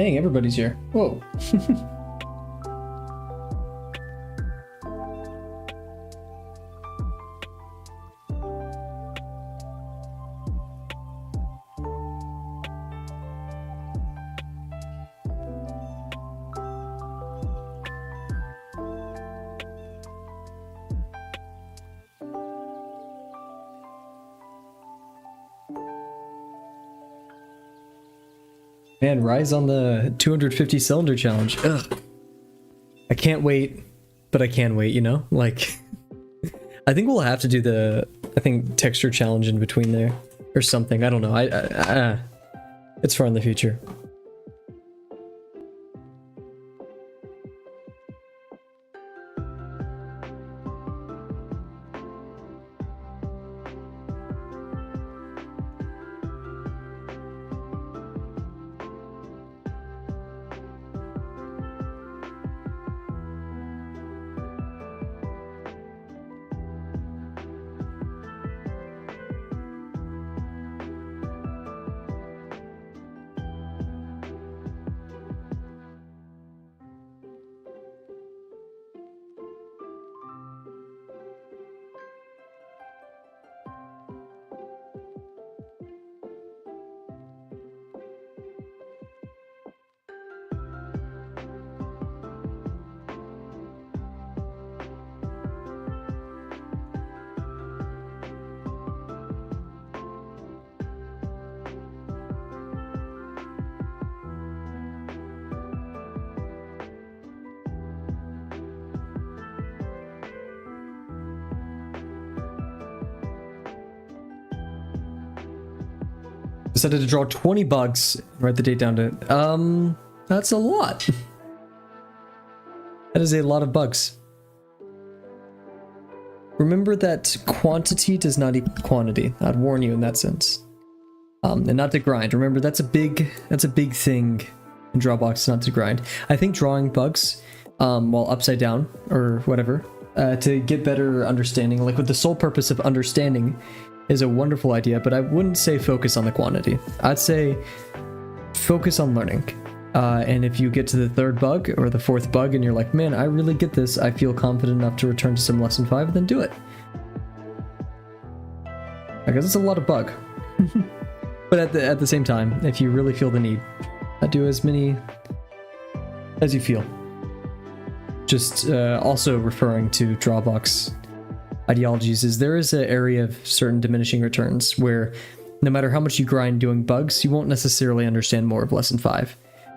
Dang, everybody's here. Whoa. Man, Rise on the 250 cylinder challenge. Ugh. I can't wait, but I can wait, you know? Like, I think we'll have to do the, texture challenge in between there or something. I don't know. It's far in the future. Decided to draw 20 bugs. Write the date down to that's a lot. That is a lot of bugs. Remember that quantity does not equal quantity. I'd warn you in that sense. And not to grind. Remember, that's a big thing in Drawbox, not to grind. I think drawing bugs while upside down or whatever to get better understanding, like with the sole purpose of understanding, is a wonderful idea, but I wouldn't say focus on the quantity. I'd say focus on learning. And if you get to the third bug or the fourth bug and you're like, man, I really get this, I feel confident enough to return to some lesson 5, then do it. I guess it's a lot of bug. But at the same time, if you really feel the need, do as many as you feel. Just also referring to Drawbox ideologies, is there is an area of certain diminishing returns where no matter how much you grind doing bugs, you won't necessarily understand more of lesson 5.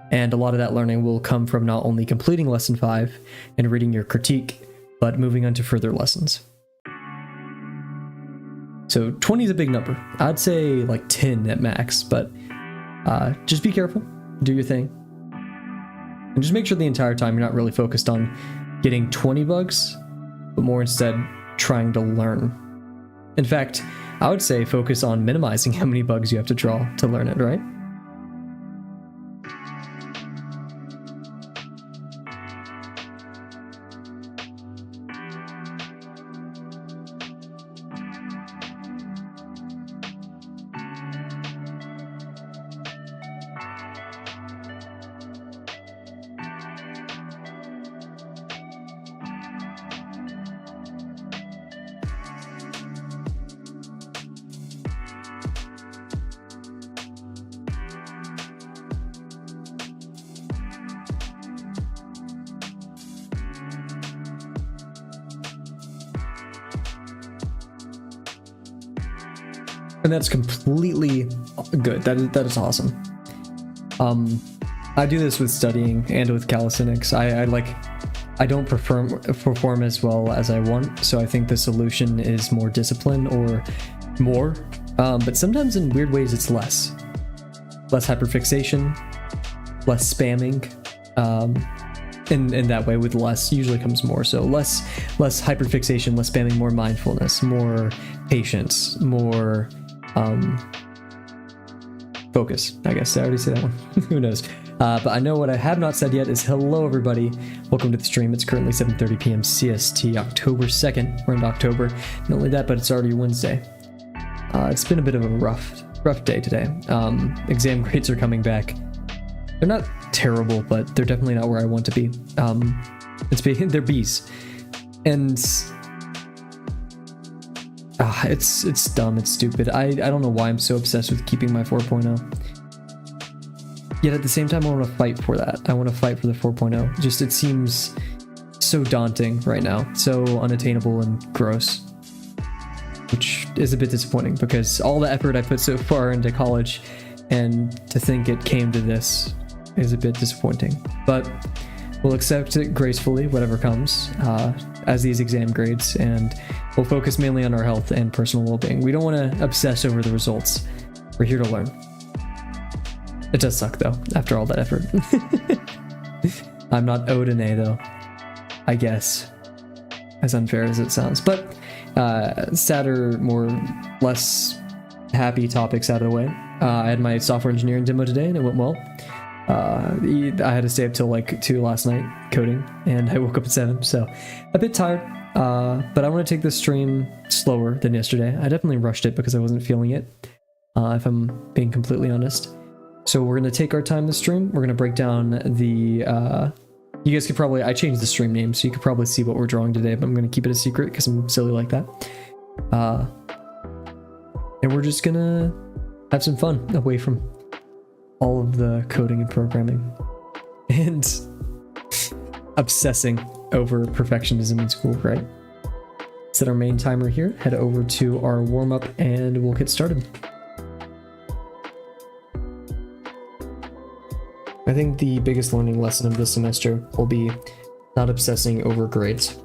And a lot of that learning will come from not only completing lesson 5 and reading your critique, but moving on to further lessons. So 20 is a big number. I'd say like 10 at max, but just be careful, do your thing. And just make sure the entire time you're not really focused on getting 20 bugs, but more instead trying to learn. In fact, I would say focus on minimizing how many bugs you have to draw to learn it, right? And that's completely good. That is awesome. I do this with studying and with calisthenics. I don't perform as well as I want, so I think the solution is more discipline or more. But sometimes in weird ways it's less hyperfixation, less spamming. In that way, with less usually comes more. So less hyperfixation, less spamming, more mindfulness, more patience, more focus. I guess I already said that one. Who knows? But I know what I have not said yet is hello, everybody. Welcome to the stream. It's currently 7:30 p.m. CST, October 2nd. We're into October. Not only that, but it's already Wednesday. It's been a bit of a rough day today. Exam grades are coming back. They're not terrible, but they're definitely not where I want to be. They're Bs, and it's dumb, it's stupid. I don't know why I'm so obsessed with keeping my 4.0. Yet at the same time, I want to fight for that. I want to fight for the 4.0. Just it seems so daunting right now, so unattainable and gross, which is a bit disappointing because all the effort I put so far into college, and to think it came to this is a bit disappointing. But we'll accept it gracefully, whatever comes, as these exam grades, and we'll focus mainly on our health and personal well-being. We don't want to obsess over the results. We're here to learn. It does suck though, after all that effort. I'm not owed an A though, I guess, as unfair as it sounds. But sadder, less happy topics out of the way. I had my software engineering demo today and it went well. I had to stay up till like 2 last night coding, and I woke up at 7, so a bit tired. But I want to take this stream slower than yesterday. I definitely rushed it because I wasn't feeling it, if I'm being completely honest. So we're going to take our time this stream. We're going to break down the... you guys could probably... I changed the stream name, so you could probably see what we're drawing today, but I'm going to keep it a secret because I'm silly like that. And we're just going to have some fun away from all of the coding and programming and obsessing over perfectionism in school, right? Set our main timer here, head over to our warm-up, and we'll get started. I think the biggest learning lesson of this semester will be not obsessing over grades.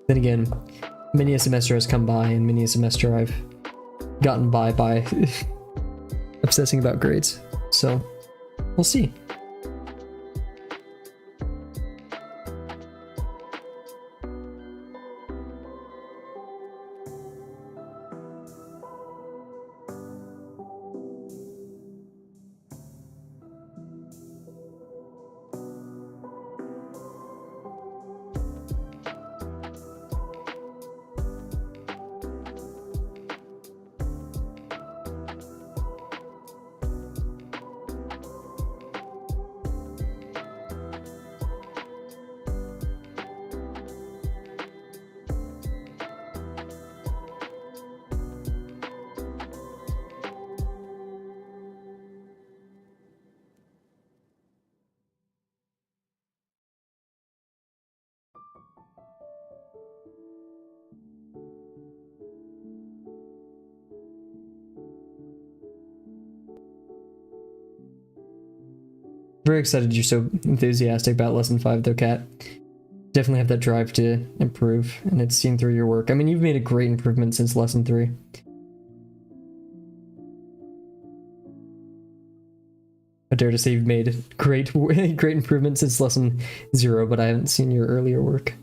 Then again, many a semester has come by, and many a semester I've gotten by obsessing about grades. So, we'll see. Very excited you're so enthusiastic about lesson 5 though, Kat. Definitely have that drive to improve, and it's seen through your work. I mean, you've made a great improvement since lesson 3. I dare to say you've made great improvement since lesson 0, but I haven't seen your earlier work.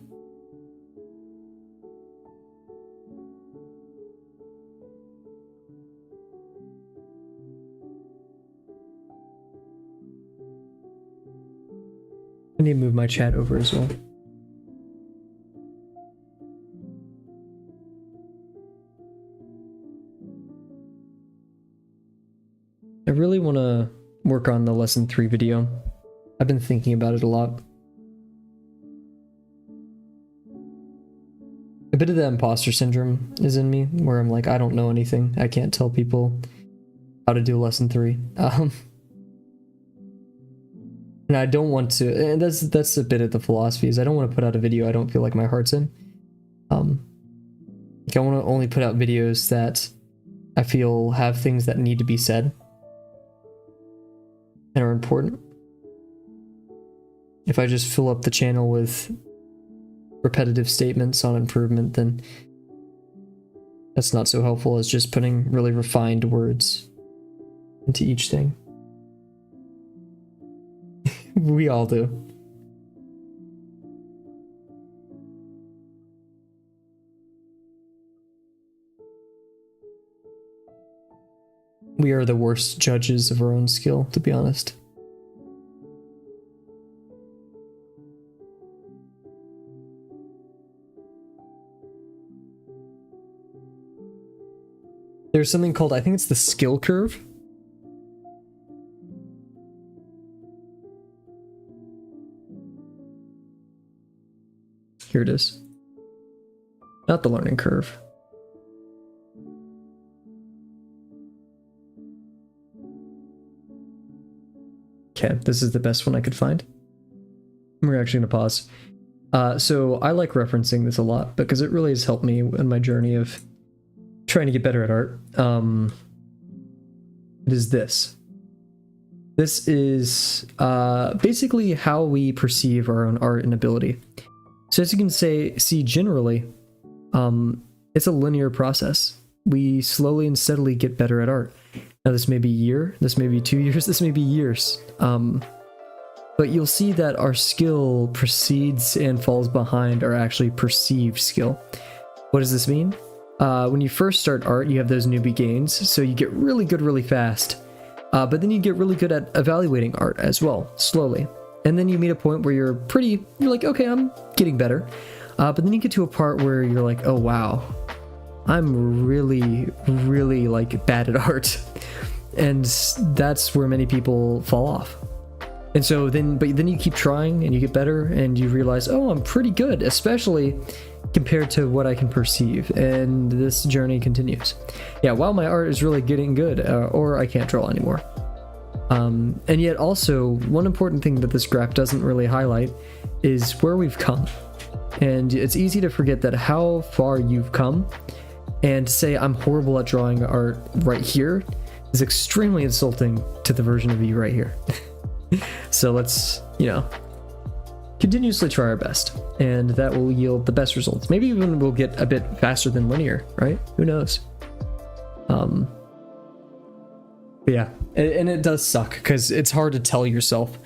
I need to move my chat over as well. I really want to work on the lesson 3 video. I've been thinking about it a lot. A bit of the imposter syndrome is in me, where I'm like, I don't know anything. I can't tell people how to do lesson 3. And I don't want to, and that's a bit of the philosophy, is I don't want to put out a video I don't feel like my heart's in. Like I want to only put out videos that I feel have things that need to be said and are important. If I just fill up the channel with repetitive statements on improvement, then that's not so helpful as just putting really refined words into each thing. We all do. We are the worst judges of our own skill, to be honest. There's something called, I think it's the skill curve. Here it is. Not the learning curve. Okay, this is the best one I could find. We're actually going to pause. So I like referencing this a lot because it really has helped me in my journey of trying to get better at art. It is this. This is basically how we perceive our own art and ability. So as you can see generally, it's a linear process. We slowly and steadily get better at art. Now this may be a year, this may be 2 years, this may be years. But you'll see that our skill precedes and falls behind our actually perceived skill. What does this mean? When you first start art, you have those newbie gains, so you get really good really fast. But then you get really good at evaluating art as well, slowly. And then you meet a point where you're like, okay, I'm getting better. But then you get to a part where you're like, oh wow, I'm really, really like bad at art. And that's where many people fall off. And so then you keep trying and you get better and you realize, oh, I'm pretty good, especially compared to what I can perceive. And this journey continues. Yeah, while my art is really getting good, or I can't draw anymore. And yet also, one important thing that this graph doesn't really highlight is where we've come. And it's easy to forget that how far you've come and say I'm horrible at drawing art right here is extremely insulting to the version of you right here. So let's, continuously try our best, and that will yield the best results. Maybe even we'll get a bit faster than linear, right? Who knows? But yeah, and it does suck because it's hard to tell yourself,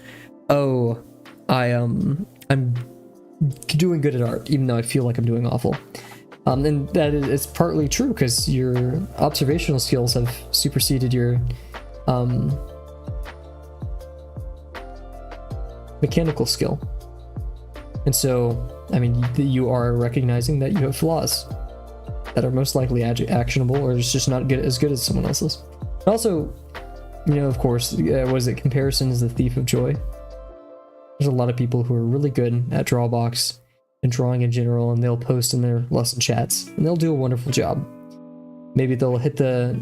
oh, I'm doing good at art, even though I feel like I'm doing awful. And that is partly true because your observational skills have superseded your mechanical skill. And so, I mean, you are recognizing that you have flaws that are most likely actionable, or it's just not as good as someone else's. Also, of course, was it comparison is the thief of joy? There's a lot of people who are really good at Drawbox and drawing in general, and they'll post in their lesson chats, and they'll do a wonderful job. Maybe they'll hit the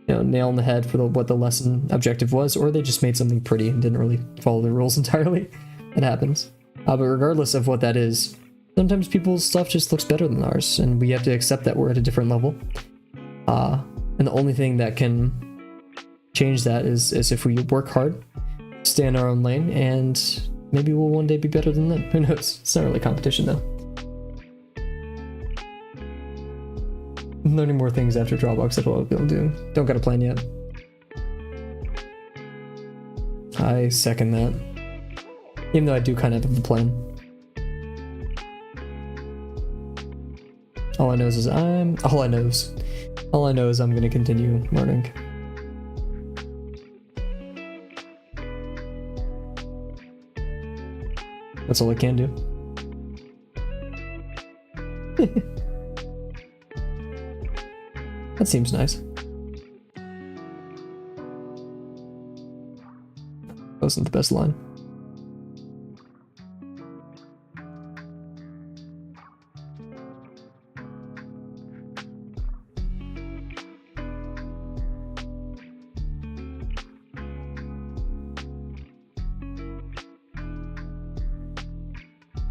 nail on the head for what the lesson objective was, or they just made something pretty and didn't really follow the rules entirely. It happens. But regardless of what that is, sometimes people's stuff just looks better than ours, and we have to accept that we're at a different level. And the only thing that can change that is if we work hard, stay in our own lane, and maybe we'll one day be better than them. Who knows? It's not really competition, though. I'm learning more things after Drawbox that I'll be able to do. Don't got a plan yet. I second that. Even though I do kind of have a plan. All I know is I'm gonna continue learning. That's all I can do. That seems nice. Wasn't the best line.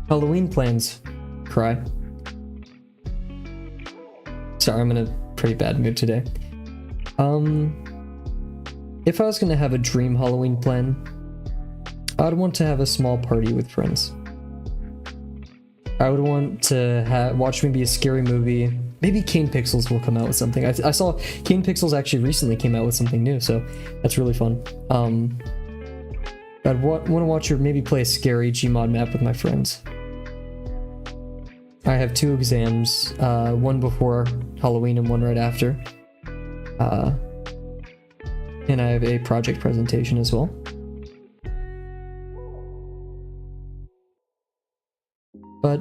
Halloween plans. Cry. Sorry, I'm in a pretty bad mood today. If I was gonna have a dream Halloween plan, I'd want to have a small party with friends. I would want to watch maybe a scary movie. Maybe Kane Pixels will come out with something. I saw Kane Pixels actually recently came out with something new, so that's really fun. I'd want to watch or maybe play a scary Gmod map with my friends. I have 2 exams, one before Halloween and one right after. And I have a project presentation as well. But,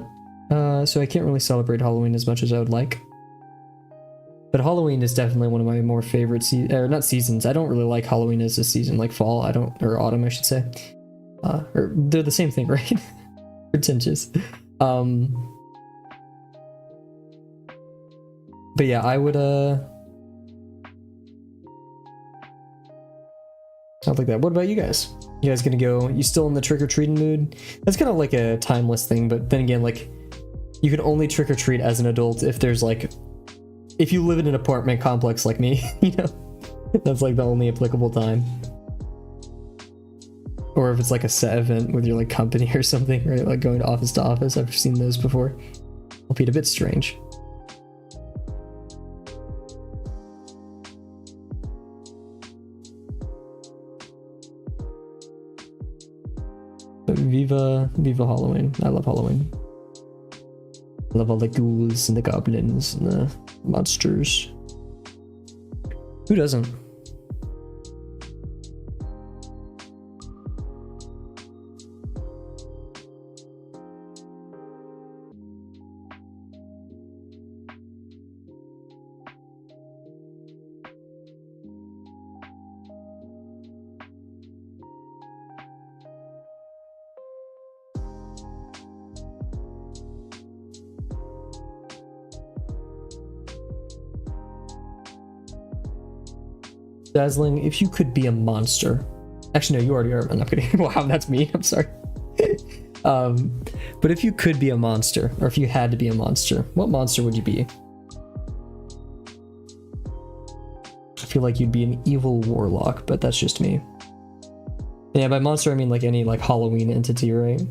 so I can't really celebrate Halloween as much as I would like. But Halloween is definitely one of my more favorite not seasons. I don't really like Halloween as a season, like fall, or autumn, I should say. Or they're the same thing, right? Pretentious. But yeah, I would I'll like that. What about you guys? You guys gonna go? You still in the trick-or-treating mood? That's kind of like a timeless thing, but then again, like, you can only trick-or-treat as an adult if there's like, if you live in an apartment complex like me, you know, that's like the only applicable time. Or if it's like a set event with your like company or something, right? Like going to office. I've seen those before. It'll be a bit strange. But Viva Halloween. I love Halloween. I love all the ghouls and the goblins and the monsters. Who doesn't? Dazzling, if you could be a monster. Actually, no, you already are. I'm not kidding. Wow, that's me. I'm sorry. But if you could be a monster, or if you had to be a monster, what monster would you be? I feel like you'd be an evil warlock, but that's just me. Yeah, by monster I mean like any like Halloween entity, right?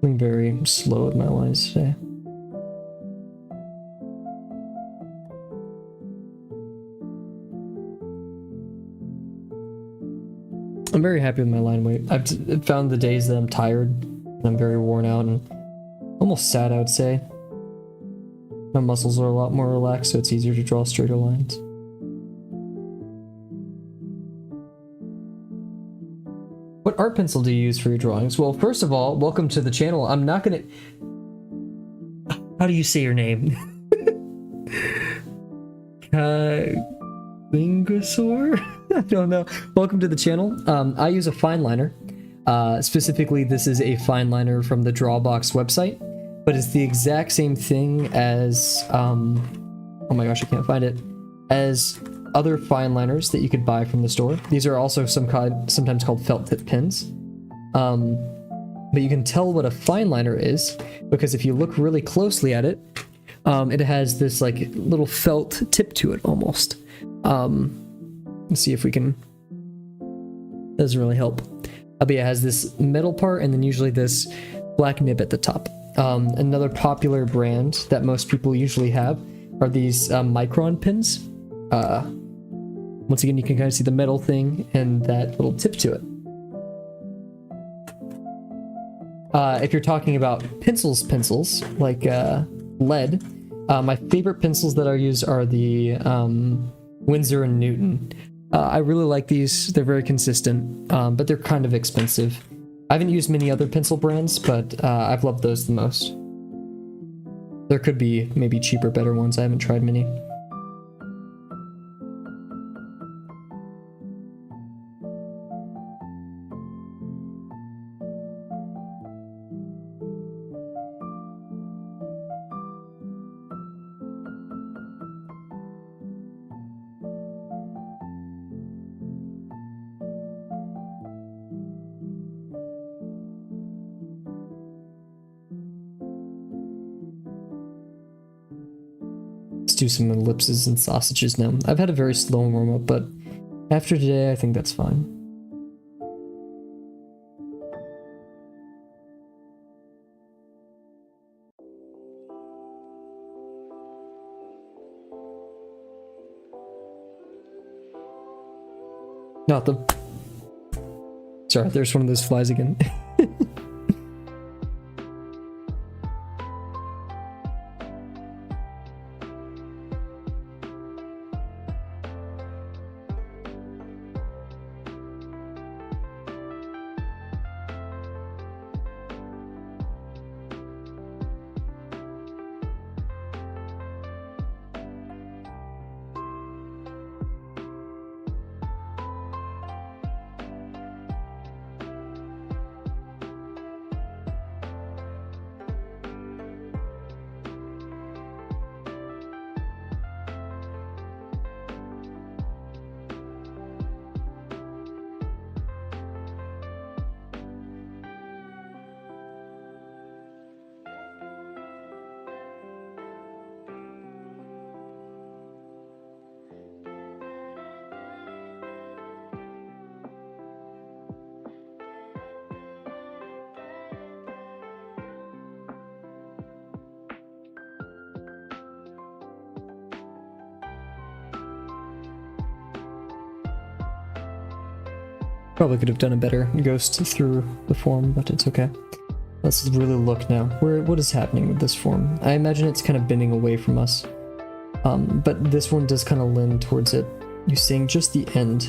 I'm very slow with my lines today. I'm very happy with my line weight. I've found the days that I'm tired and I'm very worn out and almost sad, I would say. My muscles are a lot more relaxed, so it's easier to draw straighter lines. What art pencil do you use for your drawings? Well, first of all, welcome to the channel. I'm not gonna... How do you say your name? Lingosaur? I don't know. Welcome to the channel. I use a fine liner. Specifically, this is a fine liner from the Drawbox website, but it's the exact same thing as... oh my gosh, I can't find it. As other fine liners that you could buy from the store. These are also sometimes called felt tip pens. But you can tell what a fine liner is because if you look really closely at it, it has this like little felt tip to it almost. Let's see if we can... Doesn't really help. But yeah, it has this metal part and then usually this black nib at the top. Another popular brand that most people usually have are these micron pins. Once again, you can kind of see the metal thing and that little tip to it. If you're talking about pencils like lead, my favorite pencils that I use are the Winsor & Newton. I really like these. They're very consistent, but they're kind of expensive. I haven't used many other pencil brands, but I've loved those the most. There could be maybe cheaper, better ones. I haven't tried many. Let's do some ellipses and sausages now. I've had a very slow warm-up, but after today, I think that's fine. Not the... Sorry, there's one of those flies again. Probably could have done a better ghost through the form, but it's okay. Let's really look now. What is happening with this form? I imagine it's kind of bending away from us. But this one does kind of lean towards it. You're seeing just the end.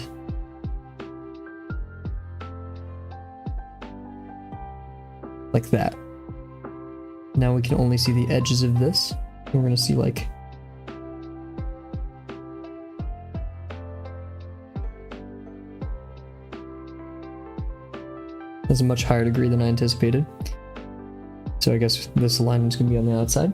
Like that. Now we can only see the edges of this. And we're gonna see like... There's a much higher degree than I anticipated. So I guess this alignment is going to be on the outside.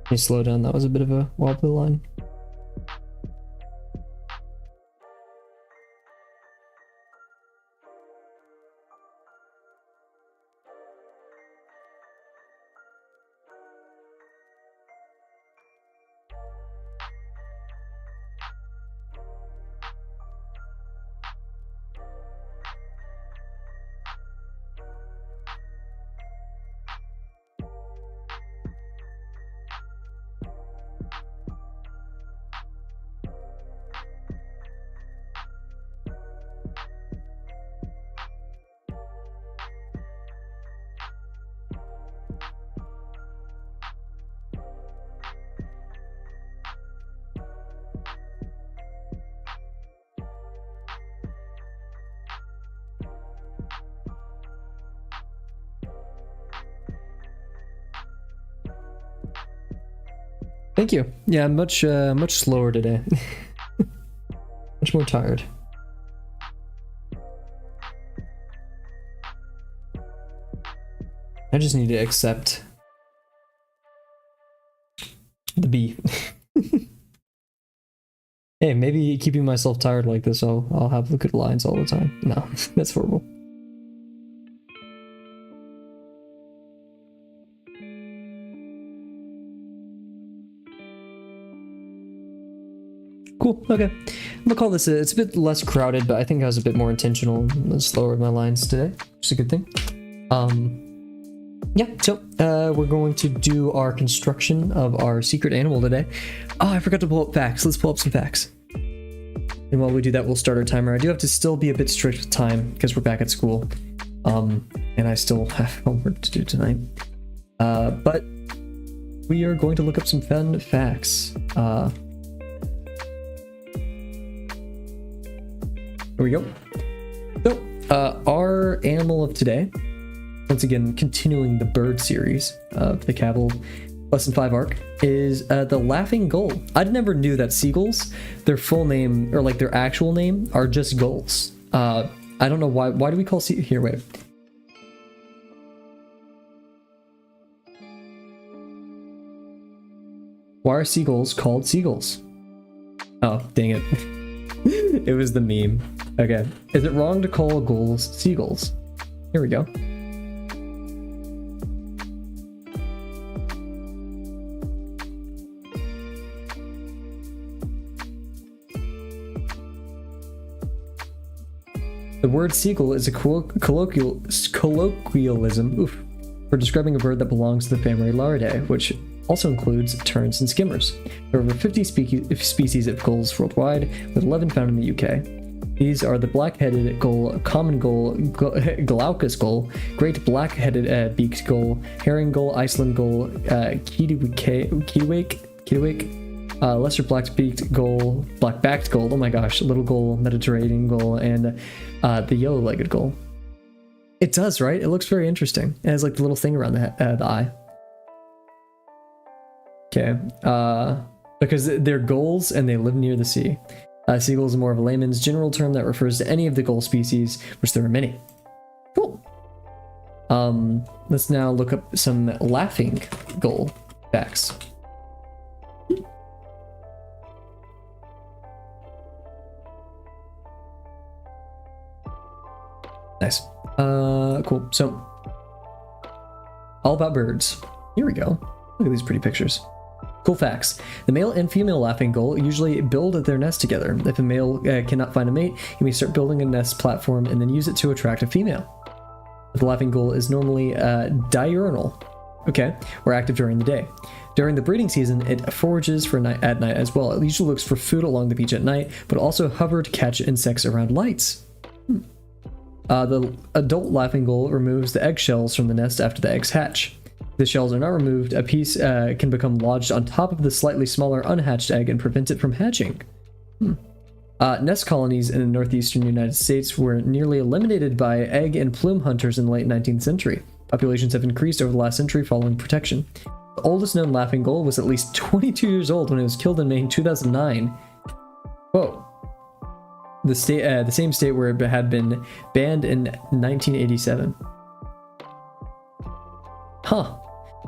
Can you slow down? That was a bit of a wobbly line. Thank you. Yeah, much slower today. Much more tired. I just need to accept the B. Hey, maybe keeping myself tired like this, I'll have the good lines all the time. No, that's horrible. Cool, okay. I'm gonna call this it's a bit less crowded, but I think I was a bit more intentional and slower with my lines today, which is a good thing. Yeah, so we're going to do our construction of our secret animal today. Oh, I forgot to pull up facts. Let's pull up some facts. And while we do that, we'll start our timer. I do have to still be a bit strict with time because we're back at school. And I still have homework to do tonight. But we are going to look up some fun facts. Here we go. So, our animal of today, once again, continuing the bird series of the Kavel Lesson 5 arc, is the laughing gull. I never knew that seagulls, their full name, or like their actual name, are just gulls. I don't know why. Why do we call here, wait. Why are seagulls called seagulls? Oh, dang it. It was the meme. Okay. Is it wrong to call gulls seagulls? Here we go. The word seagull is a colloquialism for describing a bird that belongs to the family Laridae, which also includes terns and skimmers. There are over 50 species of gulls worldwide, with 11 found in the UK. These are the black-headed gull, common gull, glaucous gull, great black-headed beaked gull, herring gull, Iceland gull, kittiwake, lesser black-beaked gull, black-backed gull, oh my gosh, little gull, Mediterranean gull, and the yellow-legged gull. It does, right? It looks very interesting. It has like the little thing around the eye. Okay, because they're gulls and they live near the sea. Seagull is more of a layman's general term that refers to any of the gull species, which there are many. Cool. Let's now look up some laughing gull facts. Nice. Cool. So, all about birds. Here we go. Look at these pretty pictures. Cool facts. The male and female laughing gull usually build their nest together. If a male cannot find a mate, he may start building a nest platform and then use it to attract a female. The laughing gull is normally diurnal, okay, or active during the day. During the breeding season, it forages at night as well. It usually looks for food along the beach at night, but also hover to catch insects around lights. The adult laughing gull removes the eggshells from the nest after the eggs hatch. If the shells are not removed, a piece can become lodged on top of the slightly smaller unhatched egg and prevent it from hatching. Nest colonies in the northeastern United States were nearly eliminated by egg and plume hunters in the late 19th century. Populations have increased over the last century following protection. The oldest known laughing gull was at least 22 years old when it was killed in May in 2009. Whoa. The same state where it had been banned in 1987. Huh.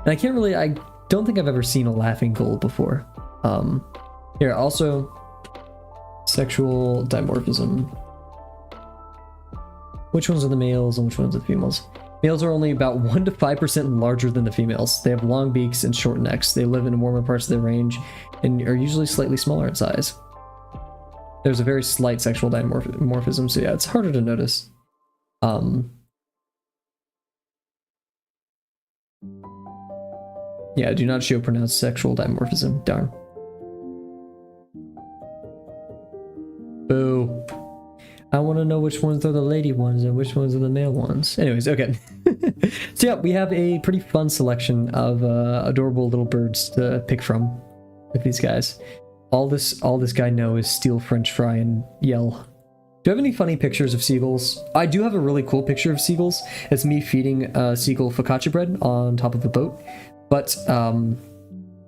And I don't think I've ever seen a laughing gull before. Here, also, sexual dimorphism. Which ones are the males and which ones are the females? Males are only about 1 to 5% larger than the females. They have long beaks and short necks. They live in warmer parts of their range and are usually slightly smaller in size. There's a very slight sexual dimorphism, so yeah, it's harder to notice. Yeah, do not show pronounced sexual dimorphism. Darn. Boo. I want to know which ones are the lady ones and which ones are the male ones. Anyways, okay. So yeah, we have a pretty fun selection of adorable little birds to pick from with these guys. All this guy knows is steal French fry and yell. Do you have any funny pictures of seagulls? I do have a really cool picture of seagulls. It's me feeding a seagull focaccia bread on top of a boat. But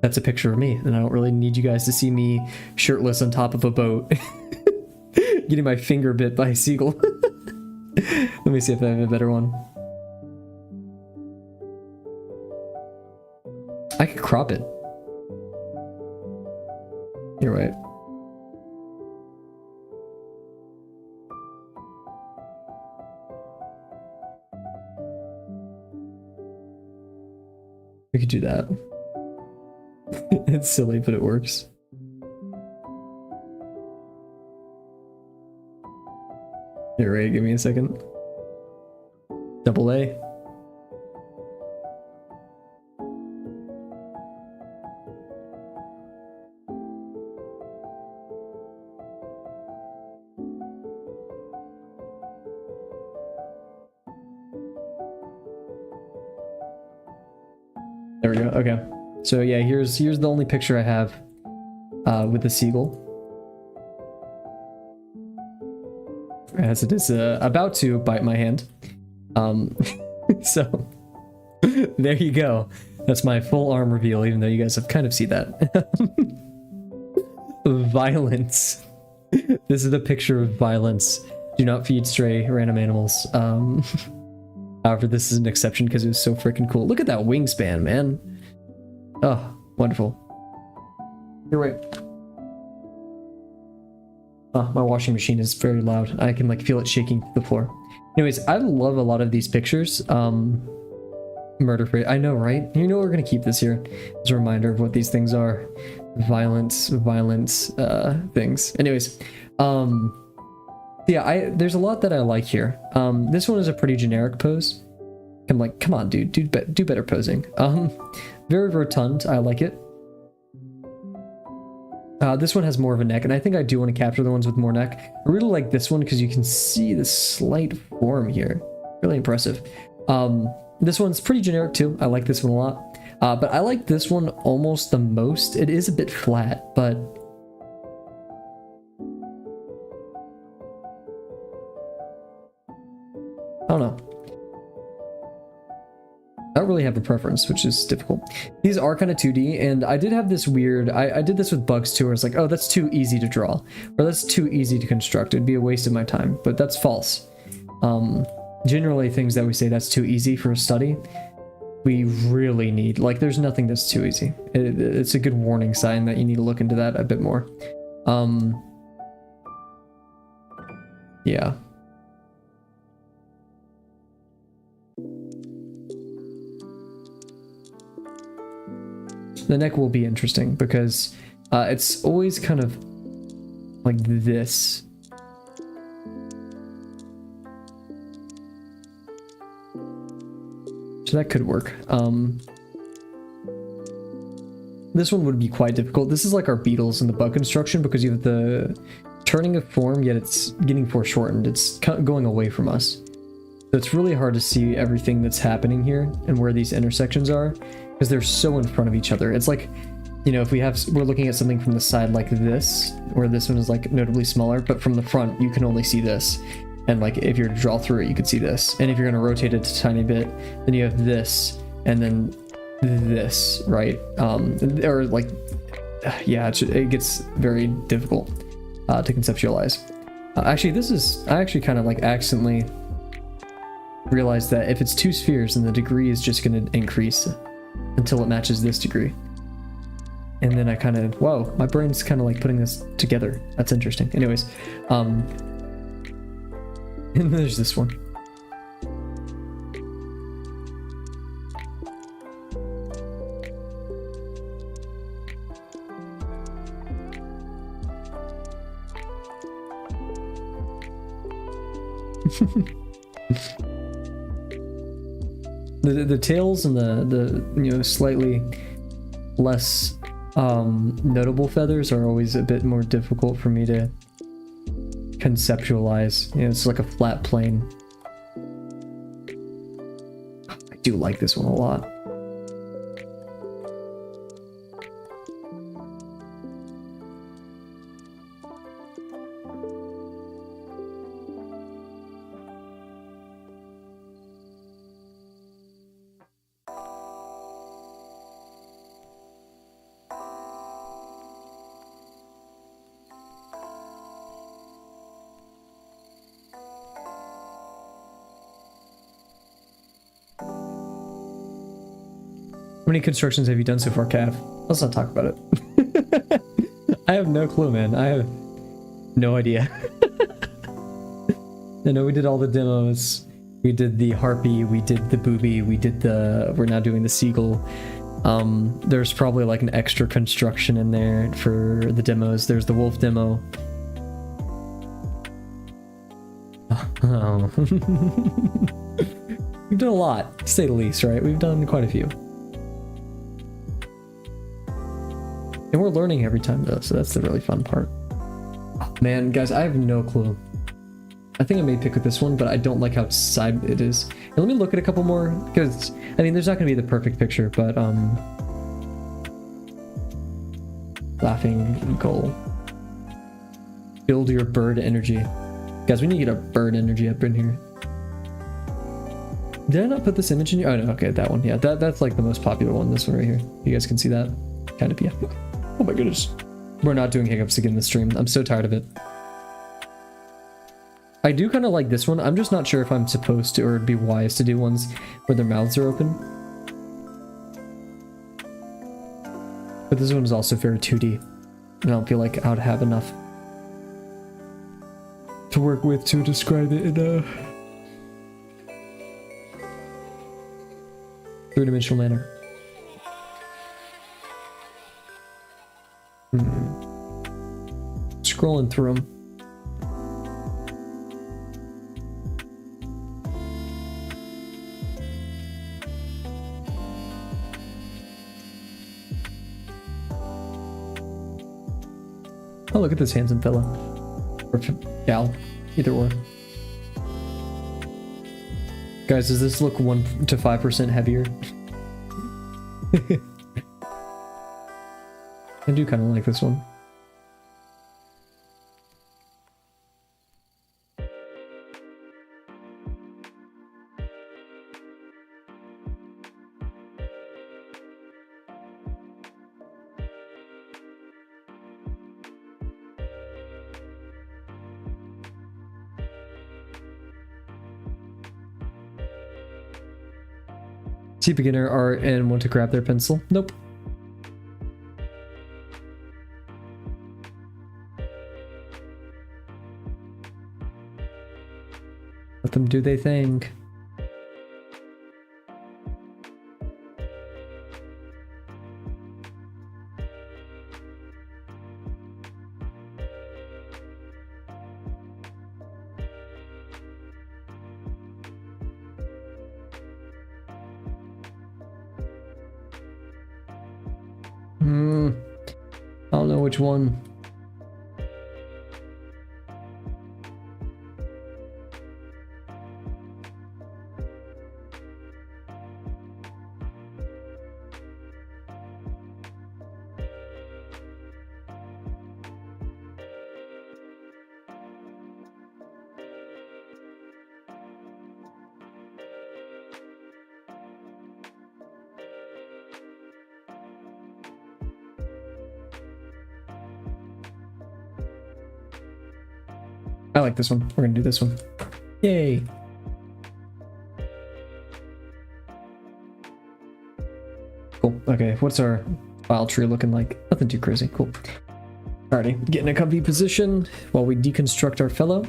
that's a picture of me, and I don't really need you guys to see me shirtless on top of a boat. Getting my finger bit by a seagull. Let me see if I have a better one. I could crop it. You're right. We could do that. It's silly, but it works. You're right, give me a second. Double A. There we go. Okay. So yeah, here's the only picture I have with the seagull. As it is about to bite my hand. So there you go. That's my full arm reveal, even though you guys have kind of seen that. Violence. This is a picture of violence. Do not feed stray random animals. However, this is an exception because it was so freaking cool. Look at that wingspan, man. Oh, wonderful. Here, wait. Oh, my washing machine is very loud. I can like feel it shaking the floor. Anyways, I love a lot of these pictures. Murder free. I know, right? You know we're gonna keep this here as a reminder of what these things are. Violence things. Anyways, yeah, there's a lot that I like here. This one is a pretty generic pose. I'm like, come on, dude, do better posing. Very rotund. I like it. This one has more of a neck, and I think I do want to capture the ones with more neck. I really like this one because you can see the slight form here. Really impressive. This one's pretty generic too. I like this one a lot. But I like this one almost the most. It is a bit flat, but I don't know. I don't really have a preference, which is difficult. These are kind of 2D, and I did have this weird... I did this with bugs too, where it's like, oh, that's too easy to draw, or that's too easy to construct. It'd be a waste of my time, but that's false. Generally, things that we say that's too easy for a study, we really need... Like, there's nothing that's too easy. It's a good warning sign that you need to look into that a bit more. Yeah. The neck will be interesting because it's always kind of like this. So that could work. This one would be quite difficult. This is like our beetles in the bug construction because you have the turning of form, yet it's getting foreshortened. It's going away from us. So it's really hard to see everything that's happening here and where these intersections are, because they're so in front of each other. It's like, you know, if we're looking at something from the side like this, where this one is like notably smaller, but from the front you can only see this. And like if you're to draw through it, you could see this. And if you're going to rotate it a tiny bit, then you have this, and then this, right? Or like, yeah, it gets very difficult to conceptualize. Actually, I actually kind of like accidentally realized that if it's two spheres, then the degree is just going to increase until it matches this degree. And then I kind of, whoa, my brain's kind of like putting this together. That's interesting. Anyways, and there's this one. The tails and the you know, slightly less notable feathers are always a bit more difficult for me to conceptualize. You know, it's like a flat plane. I do like this one a lot. How many constructions have you done so far, Cav? Let's not talk about it. I have no clue, man. I have no idea. I know we did all the demos. We did the harpy, we did the booby, we're now doing the seagull. There's probably like an extra construction in there for the demos. There's the wolf demo. Oh. We've done a lot, to say the least, right? We've done quite a few. And we're learning every time though, so that's the really fun part. Oh, man, guys, I have no clue. I think I may pick with this one, but I don't like how side it is. And let me look at a couple more, because, I mean, there's not going to be the perfect picture, but, Laughing Gull. Build your bird energy. Guys, we need to get our bird energy up in here. Did I not put this image in here? Oh, no, okay, that one. Yeah, that's like the most popular one, this one right here. You guys can see that? Kind of, yeah. Oh my goodness. We're not doing hiccups again this stream. I'm so tired of it. I do kind of like this one. I'm just not sure if I'm supposed to or it'd be wise to do ones where their mouths are open. But this one is also very 2D. And I don't feel like I would have enough to work with to describe it in a three-dimensional manner. Scrolling through them. Oh, look at this handsome fella. Or gal. Either or. Guys, does this look 1 to 5% heavier? I do kind of like this one. See beginner art and want to grab their pencil? Nope. Let them do their thing. I don't know which one. I like this one. We're gonna do this one. Yay! Cool. Okay, what's our file tree looking like? Nothing too crazy. Cool. Alrighty, get in a comfy position while we deconstruct our fellow.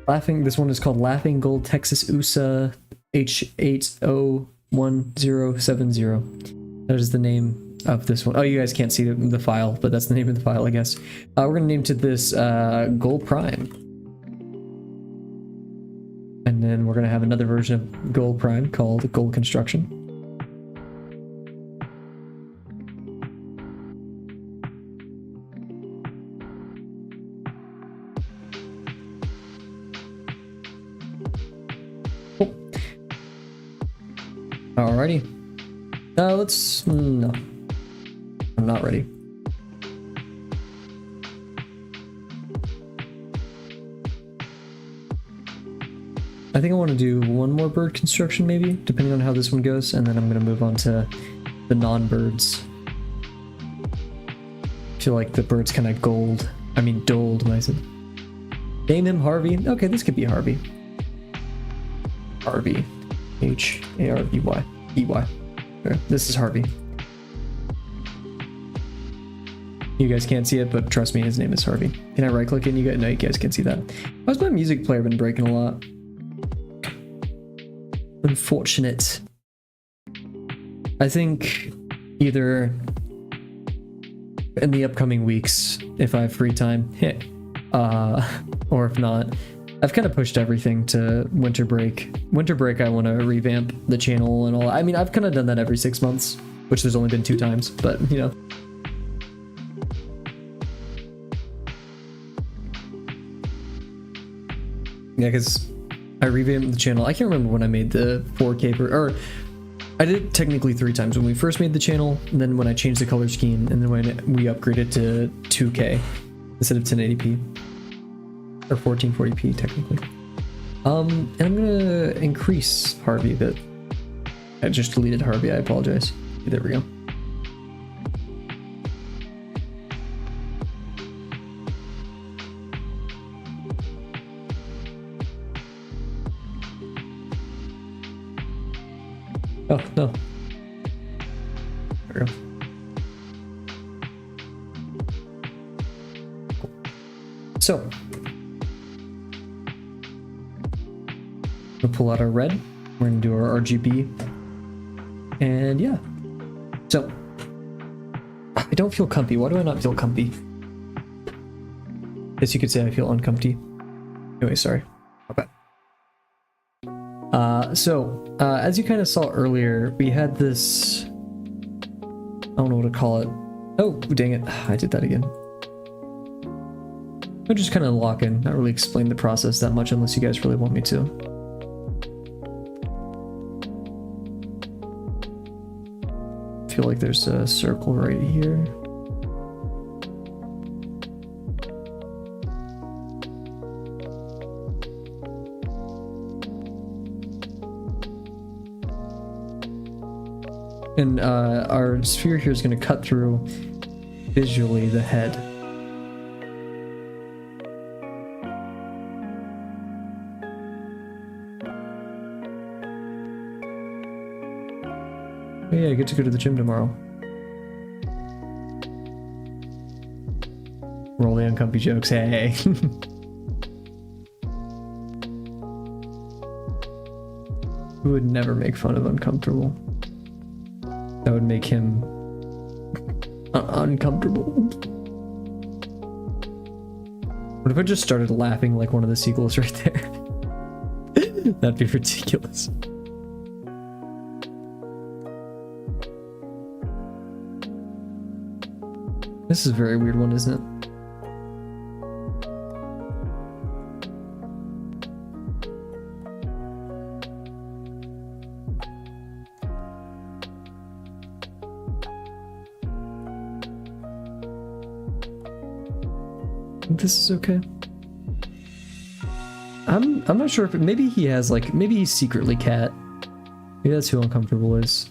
This one is called Laughing Gull Texas USA H801070. That is the name of this one. Oh, you guys can't see the file, but that's the name of the file, I guess. We're gonna name to this Gull Prime. And then we're gonna have another version of Gull Prime called Gull Construction. Cool. Alrighty. No. I'm not ready. I think I want to do one more bird construction maybe, depending on how this one goes, and then I'm going to move on to the non-birds. I feel like the bird's kind of doled when I said. Name him Harvey. Okay, this could be Harvey. Harvey. H-A-R-V-Y. E-Y. Okay, this is Harvey. You guys can't see it, but trust me, his name is Harvey. Can I right click it and you guys? No, you guys can't see that. Why's my music player been breaking a lot? Unfortunate. I think either in the upcoming weeks, if I have free time, or if not, I've kind of pushed everything to winter break. Winter break, I want to revamp the channel and all. I mean, I've kind of done that every 6 months, which there's only been 2 times, but you know. Yeah, because I revamped the channel. I can't remember when I made the 4K or I did it technically 3 times. When we first made the channel, and then when I changed the color scheme, and then when we upgraded to 2K instead of 1080p or 1440p technically. And I'm gonna increase Harvey a bit. I just deleted Harvey. I apologize. There we go. Oh, no. There we go. So, we'll pull out our red. We're going to do our RGB. And yeah. So, I don't feel comfy. Why do I not feel comfy? Guess you could say I feel uncomfy. Anyway, sorry. Okay. As you kind of saw earlier, we had this, I don't know what to call it. Oh, dang it. I did that again. I'll just kind of lock in, not really explain the process that much unless you guys really want me to. I feel like there's a circle right here. And our sphere here is going to cut through visually the head. Oh yeah, I get to go to the gym tomorrow. Roll the uncomfy jokes, hey. Who would never make fun of uncomfortable? That would make him uncomfortable. What if I just started laughing like one of the seagulls right there? That'd be ridiculous. This is a very weird one, isn't it? This is okay. I'm not sure if maybe he has like, maybe he's secretly cat. Maybe that's who uncomfortable is.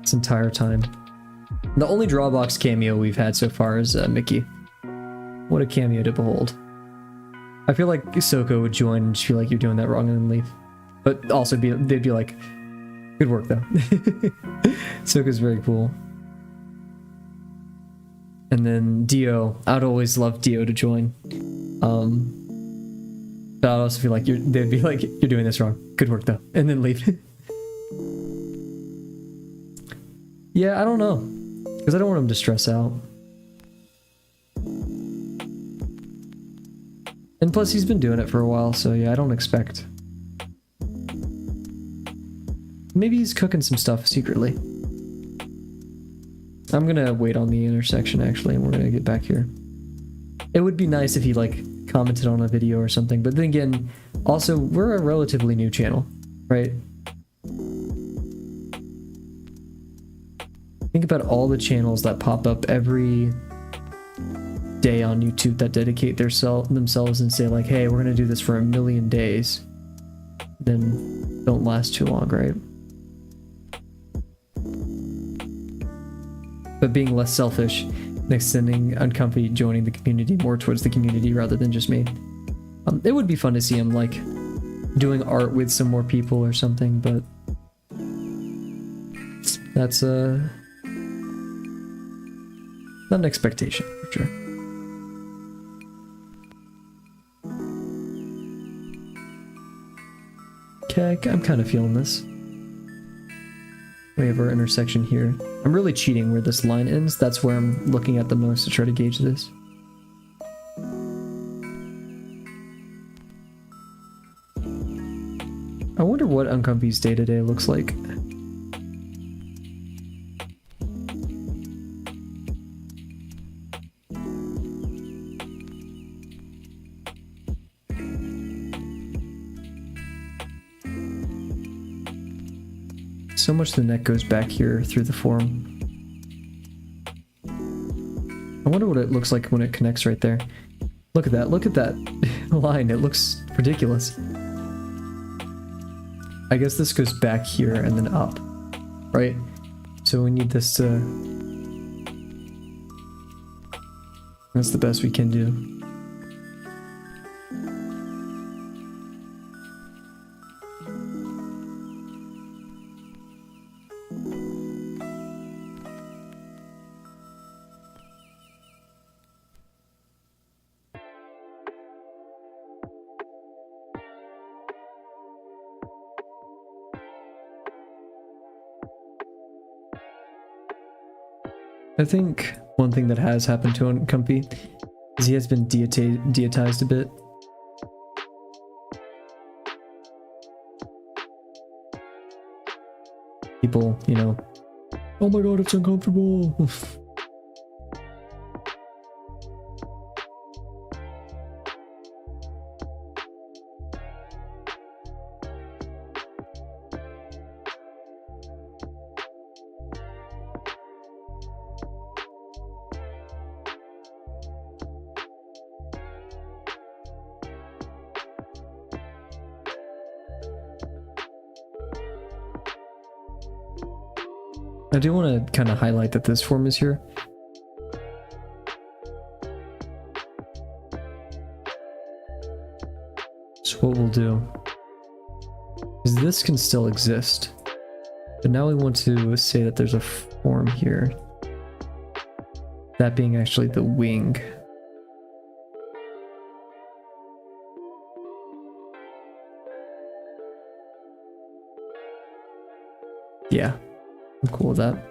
This entire time. The only Drawbox cameo we've had so far is Mickey. What a cameo to behold. I feel like Soko would join and just feel like you're doing that wrong and then leave. But also they'd be like, good work though. Soko's very cool. And then Dio, I'd always love Dio to join. But I'd also feel like they'd be like, you're doing this wrong. Good work though. And then leave. Yeah, I don't know. Because I don't want him to stress out. And plus he's been doing it for a while, so yeah, I don't expect. Maybe he's cooking some stuff secretly. I'm gonna wait on the intersection actually, and we're gonna get back here. It would be nice if he like commented on a video or something, but then again, also we're a relatively new channel, right? Think about all the channels that pop up every day on YouTube that dedicate themselves and say like, hey, we're gonna do this for 1,000,000 days. Then don't last too long, right? But being less selfish and extending uncomfy, joining the community more towards the community rather than just me. It would be fun to see him like doing art with some more people or something, but that's not an expectation for sure. Okay, I'm kind of feeling this. We have our intersection here. I'm really cheating where this line ends. That's where I'm looking at the most to try to gauge this. I wonder what Uncomfy's day-to-day looks like. so much of the neck goes back here through the form. I wonder what it looks like when it connects right there. Look at that line, it looks ridiculous. I guess this goes back here and then up, right? So we need this to... That's the best we can do. I think one thing that has happened to Uncomfy is he has been deitized a bit. People, you know, oh my god, it's uncomfortable. I do want to kind of highlight that this form is here. So what we'll do is this can still exist, but now we want to say that there's a form here. That being actually the wing. Yeah. I'm cool with that.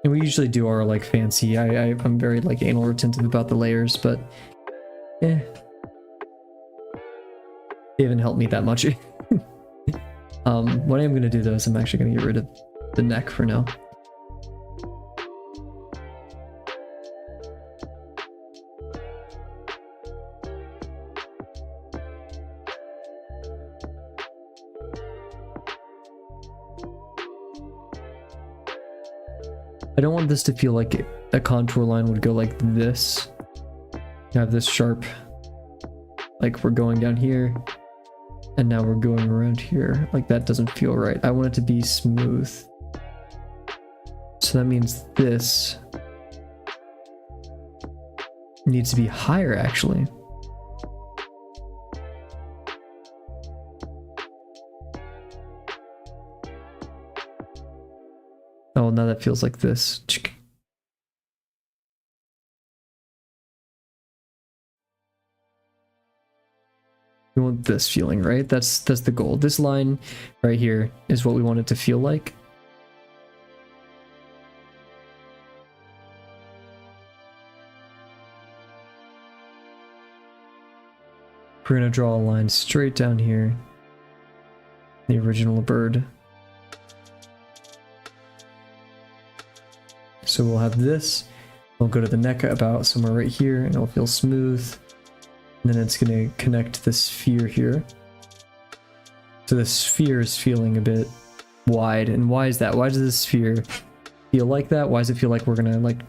And we usually do our like fancy, I'm very like anal retentive about the layers, but eh. They haven't helped me that much. What I'm gonna do though is I'm actually gonna get rid of the neck for now. I don't want this to feel like a contour line would go like this. You have this sharp, like we're going down here, and now we're going around here. Like that doesn't feel right. I want it to be smooth. So that means this needs to be higher actually. Oh, now that feels like this. We want this feeling, right? That's the goal. This line right here is what we want it to feel like. We're gonna draw a line straight down here. The original bird. So we'll have this, we'll go to the neck about somewhere right here and it'll feel smooth. And then it's gonna connect to the sphere here. So the sphere is feeling a bit wide. And why is that? Why does the sphere feel like that? Why does it feel like we're gonna like,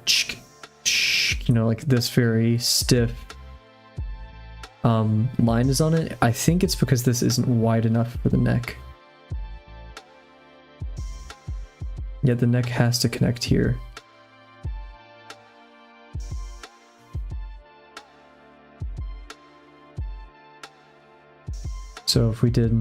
you know, like this very stiff line is on it? I think it's because this isn't wide enough for the neck. Yet the neck has to connect here. So if we did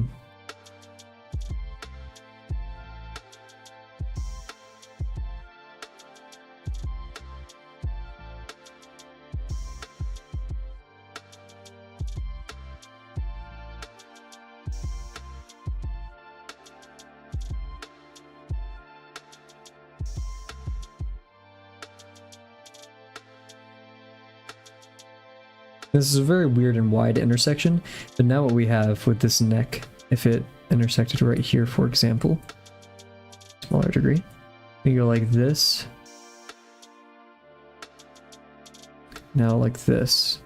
this is a very weird and wide intersection, but now what we have with this neck, if it intersected right here, for example, smaller degree, we go like this, now like this.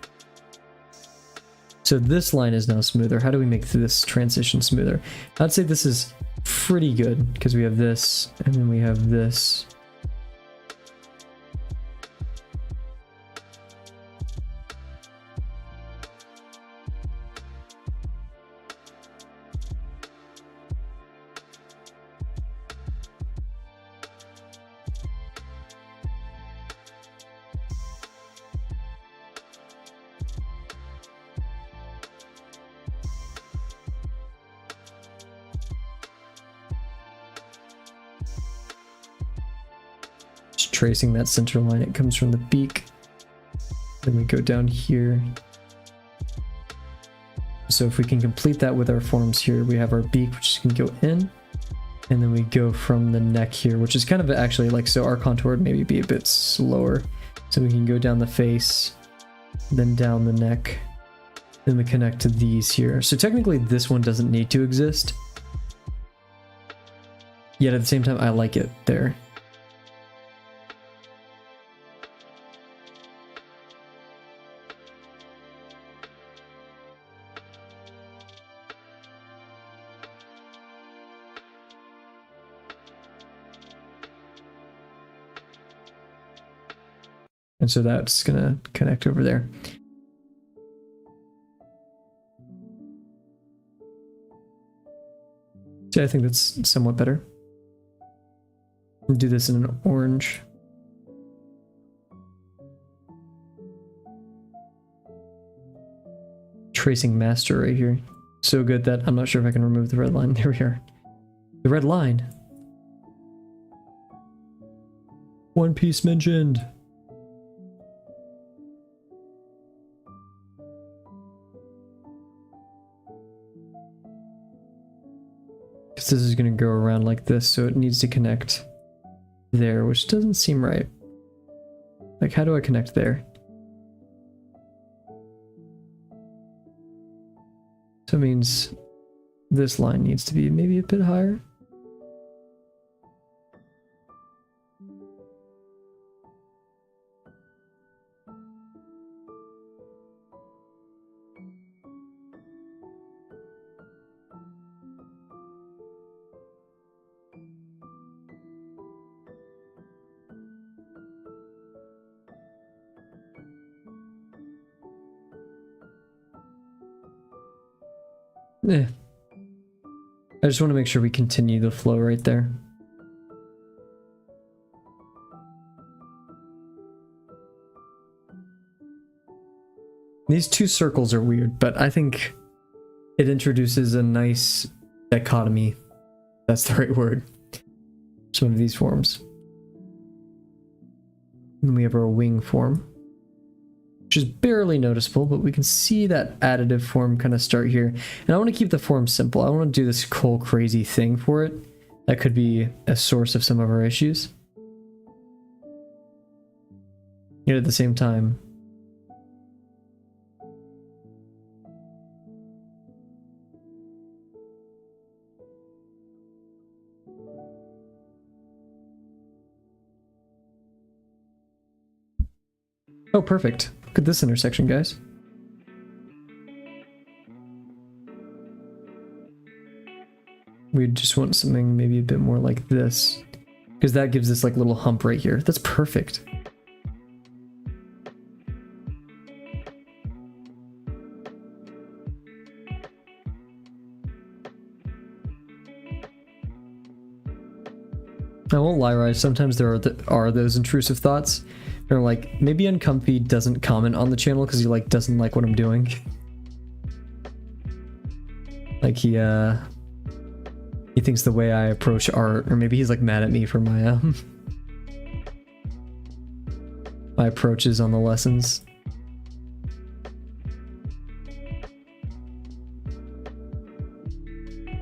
So this line is now smoother. How do we make this transition smoother? I'd say this is pretty good because we have this and then we have this. Tracing that center line, it comes from the beak. Then we go down here. So if we can complete that with our forms here, we have our beak, which can go in, and then we go from the neck here, which is kind of actually like, so our contour would maybe be a bit slower. So we can go down the face, then down the neck, then we connect to these here. So technically this one doesn't need to exist. Yet at the same time, I like it there. And so that's gonna connect over there. So I think that's somewhat better. We'll do this in an orange. Tracing master right here. So good that I'm not sure if I can remove the red line. There we are. The red line. One Piece mentioned. This is going to go around like this, so it needs to connect there, which doesn't seem right. Like, how do I connect there? So it means this line needs to be maybe a bit higher. I just want to make sure we continue the flow right there. These two circles are weird, but I think it introduces a nice dichotomy. That's the right word. Some of these forms. And we have our wing form, which is barely noticeable, but we can see that additive form kind of start here. And I want to keep the form simple. I want to do this whole crazy thing for it. That could be a source of some of our issues. Yet at the same time, oh, perfect. Look at this intersection, guys. We just want something maybe a bit more like this, because that gives this like little hump right here. That's perfect. I won't lie, Rise. Sometimes there are those intrusive thoughts. They're like, maybe Uncomfy doesn't comment on the channel because he like doesn't like what I'm doing. Like he thinks the way I approach art, or maybe he's like mad at me for my my approaches on the lessons.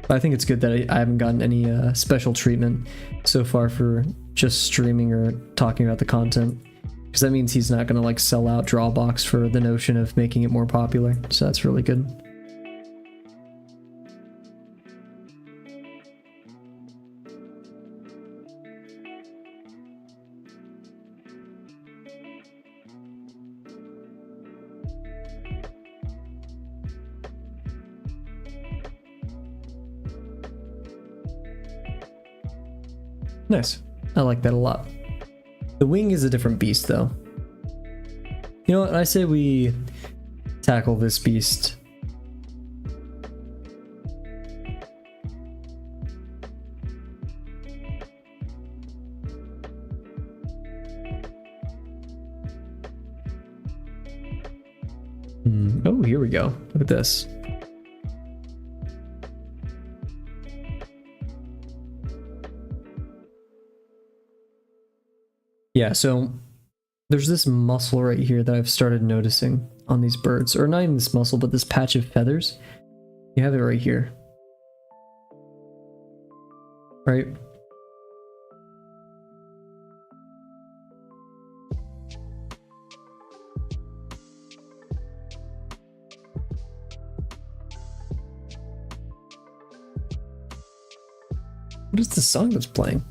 I think it's good that I haven't gotten any special treatment so far for just streaming or talking about the content, because that means he's not going to like sell out Drawbox for the notion of making it more popular, so that's really good. Nice. I like that a lot. The wing is a different beast, though. You know what? I say we tackle this beast. Oh, here we go. Look at this. Yeah, so there's this muscle right here that I've started noticing on these birds. Or not even this muscle, but this patch of feathers. You have it right here. Right? What is the song that's playing?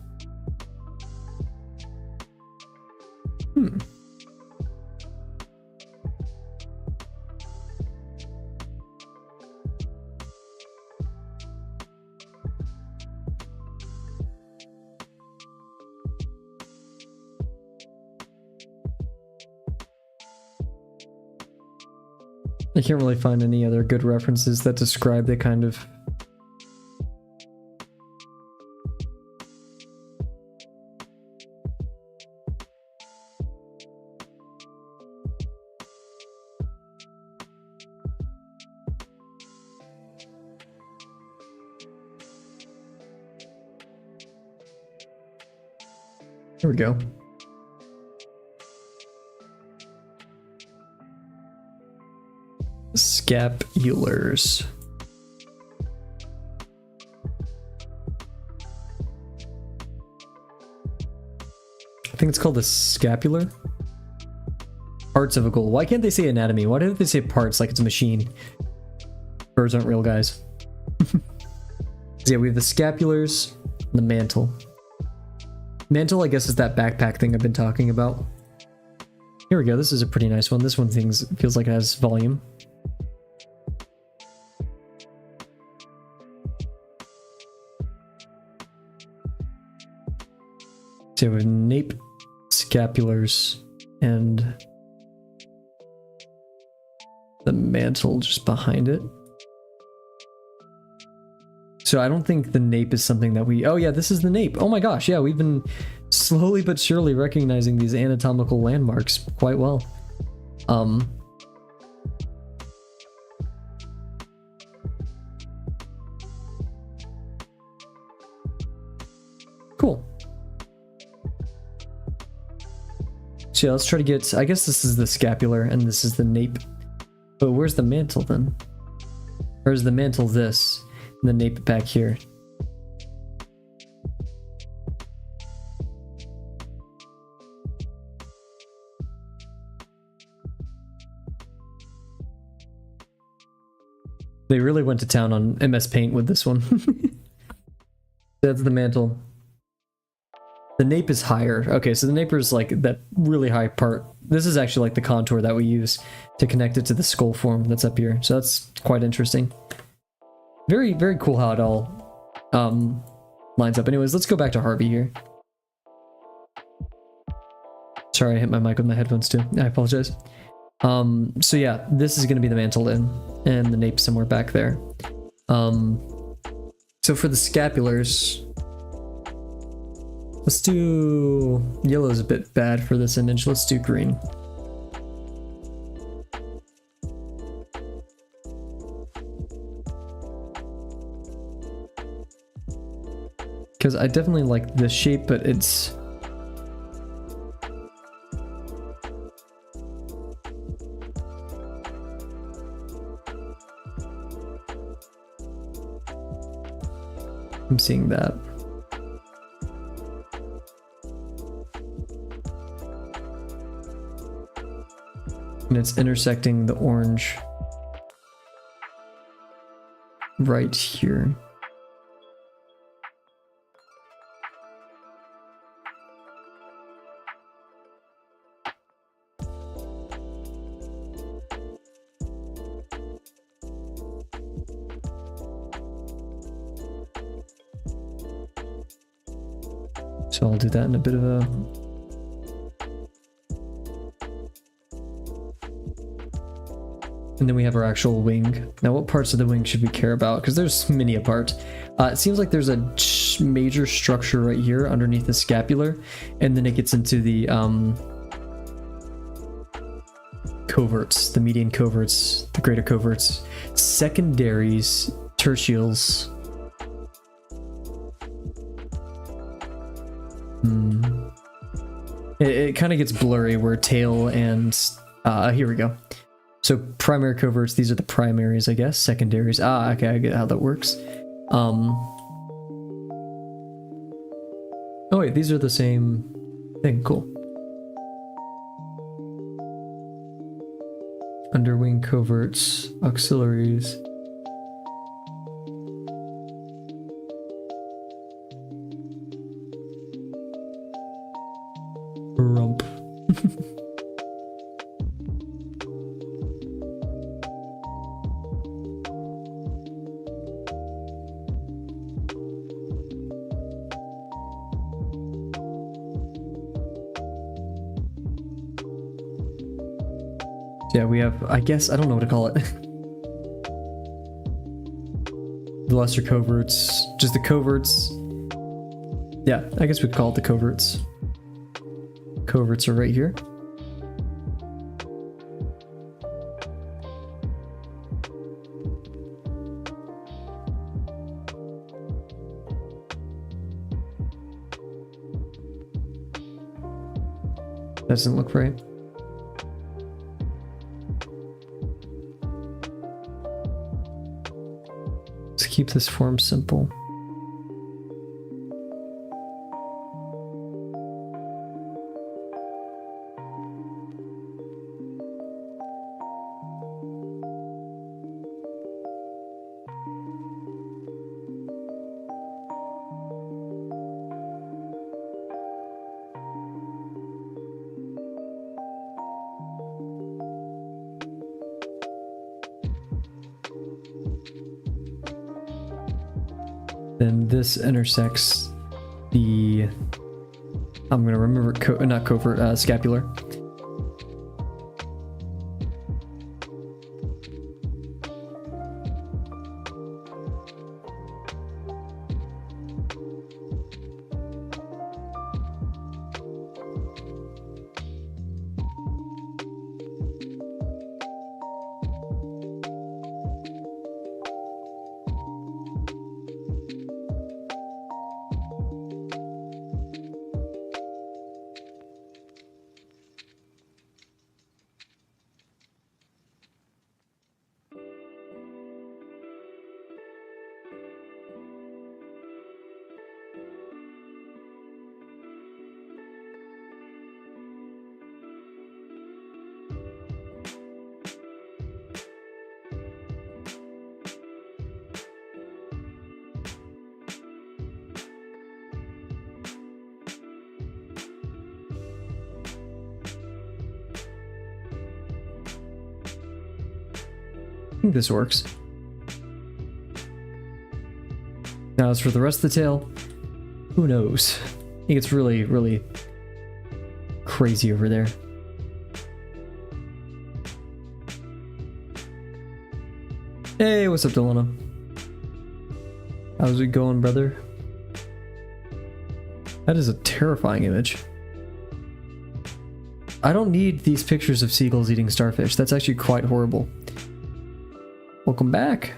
I can't really find any other good references that describe the kind of... Here we go. Scapulars. I think it's called the scapular. Parts of a gull. Why can't they say anatomy? Why don't they say parts like it's a machine? Birds aren't real, guys. So yeah, we have the scapulars, and the mantle. Mantle, I guess, is that backpack thing I've been talking about. Here we go. This is a pretty nice one. This one feels like it has volume. So we have nape, scapulars, and the mantle just behind it. So I don't think the nape is something that we... Oh yeah, this is the nape. Oh my gosh, yeah, we've been slowly but surely recognizing these anatomical landmarks quite well. Cool. So yeah, let's try to get... I guess this is the scapular and this is the nape. But where's the mantle then? Or is the mantle this? And the nape back here. They really went to town on MS Paint with this one. That's the mantle. The nape is higher. Okay, so the nape is like that really high part. This is actually like the contour that we use to connect it to the skull form that's up here. So that's quite interesting. Very, very cool how it all lines up. Anyways, let's go back to Harvey here. Sorry, I hit my mic with my headphones too. I apologize. So yeah, this is going to be the mantle in, and the nape somewhere back there. So for the scapulars, let's do... Yellow's a bit bad for this image. Let's do green. Because I definitely like this shape, but it's... I'm seeing that. And it's intersecting the orange right here. So I'll do that in a bit of a... And then we have our actual wing. Now, what parts of the wing should we care about? Because there's many a part. It seems like there's a major structure right here underneath the scapular, and then it gets into the coverts, the median coverts, the greater coverts, secondaries, tertials. It kind of gets blurry where tail and here we go. So primary coverts, these are the primaries, I guess. Secondaries. Okay, I get how that works. Oh wait, these are the same thing. Cool. Underwing coverts, auxiliaries. Rump. Yeah, we have, I guess, I don't know what to call it. The lesser coverts, just the coverts. Yeah, I guess we'd call it the coverts. Coverts are right here. That doesn't look right. Let's keep this form simple. Then this intersects the, I'm gonna remember, not covert, scapular. I think this works. Now as for the rest of the tail, who knows? It gets really, really crazy over there. Hey, what's up, Delano? How's it going, brother? That is a terrifying image. I don't need these pictures of seagulls eating starfish. That's actually quite horrible. Welcome back.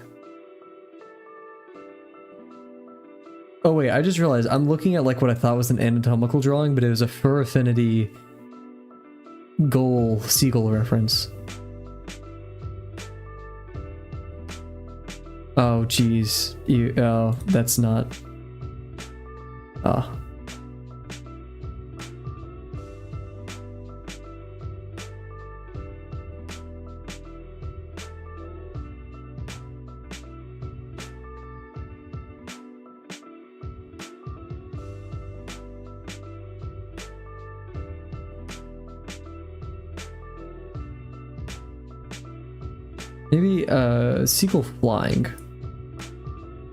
Oh wait, I just realized I'm looking at like what I thought was an anatomical drawing, but it was a fur affinity Gull seagull reference. Oh geez, oh, that's not. Ah. Maybe seagull flying.